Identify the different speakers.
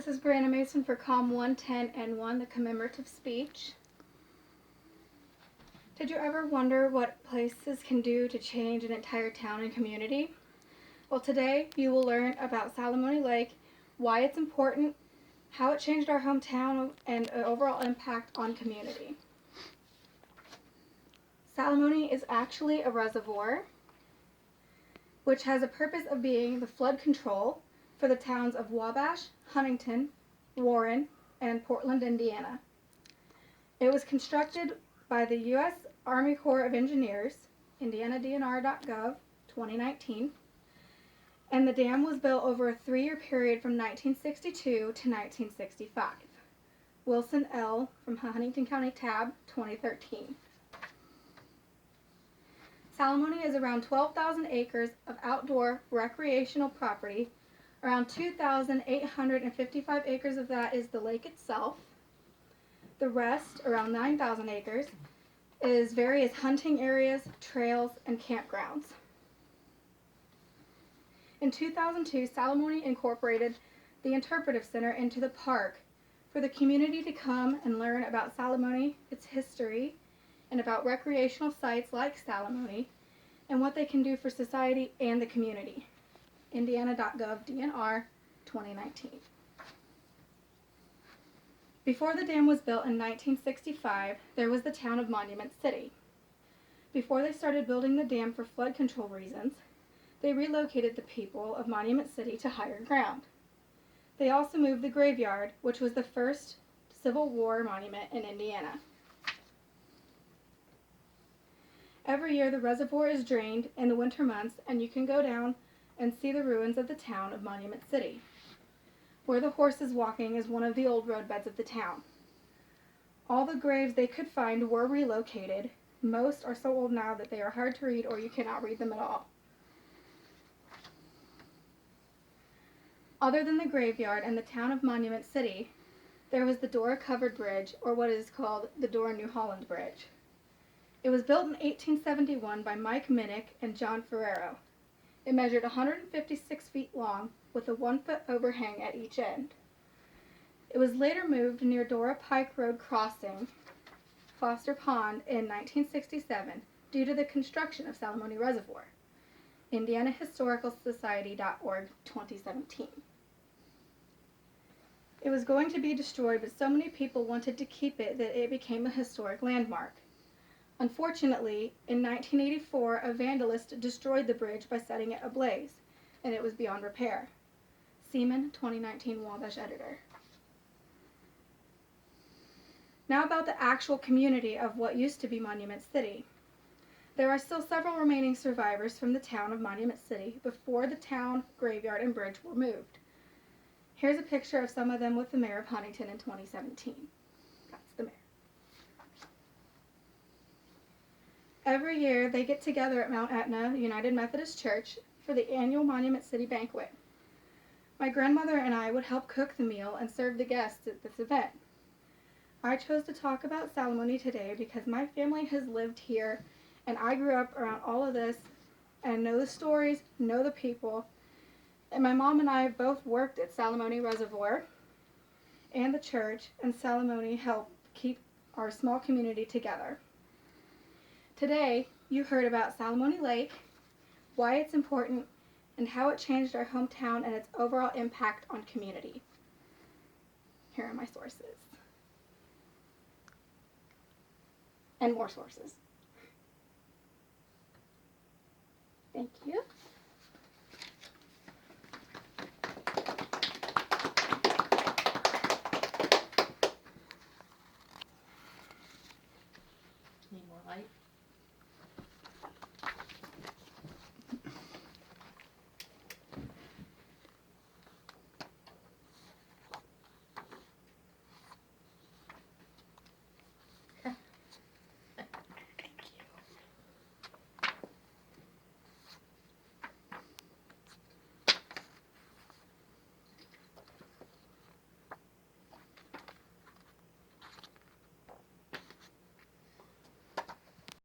Speaker 1: This is Brianna Mason for COMM 110N1, the commemorative speech. Did you ever wonder what places can do to change an entire town and community? Well, today you will learn about Salamone Lake, why it's important, how it changed our hometown, and an overall impact on community. Salamone is actually a reservoir, which has a purpose of being the flood control for the towns of Wabash, Huntington, Warren, and Portland, Indiana. It was constructed by the U.S. Army Corps of Engineers, indianadnr.gov, 2019, and the dam was built over a 3-year period from 1962 to 1965. Wilson L. from Huntington County Tab, 2013. Salamone is around 12,000 acres of outdoor recreational property. Around 2,855 acres of that is the lake itself. The rest, around 9,000 acres, is various hunting areas, trails, and campgrounds. In 2002, Salamone incorporated the Interpretive Center into the park for the community to come and learn about Salamone, its history, and about recreational sites like Salamone, and what they can do for society and the community. Indiana.gov DNR 2019. Before the dam was built in 1965, there was the town of Monument City. Before they started building the dam for flood control reasons, they relocated the people of Monument City to higher ground. They also moved the graveyard, which was the first Civil War monument in Indiana. Every year the reservoir is drained in the winter months, and you can go down and see the ruins of the town of Monument City. Where the horse is walking is one of the old roadbeds of the town. All the graves they could find were relocated. Most are so old now that they are hard to read or you cannot read them at all. Other than the graveyard and the town of Monument City, there was the Dora Covered Bridge, or what is called the Dora New Holland Bridge. It was built in 1871 by Mike Minnick and John Ferrero. It measured 156 feet long with a 1-foot overhang at each end. It was later moved near Dora Pike Road Crossing, Foster Pond, in 1967 due to the construction of Salamone Reservoir. IndianaHistoricalSociety.org 2017. It was going to be destroyed, but so many people wanted to keep it that it became a historic landmark. Unfortunately, in 1984, a vandalist destroyed the bridge by setting it ablaze, and it was beyond repair. Seaman, 2019 Wabash editor. Now about the actual community of what used to be Monument City. There are still several remaining survivors from the town of Monument City before the town, graveyard, and bridge were moved. Here's a picture of some of them with the mayor of Huntington in 2017. That's the mayor. Every year, they get together at Mount Etna United Methodist Church for the annual Monument City banquet. My grandmother and I would help cook the meal and serve the guests at this event. I chose to talk about Salamone today because my family has lived here, and I grew up around all of this and know the stories, know the people. And my mom and I both worked at Salamone Reservoir and the church, and Salamone helped keep our small community together. Today, you heard about Salamone Lake, why it's important, and how it changed our hometown and its overall impact on community. Here are my sources. And more sources. Thank you.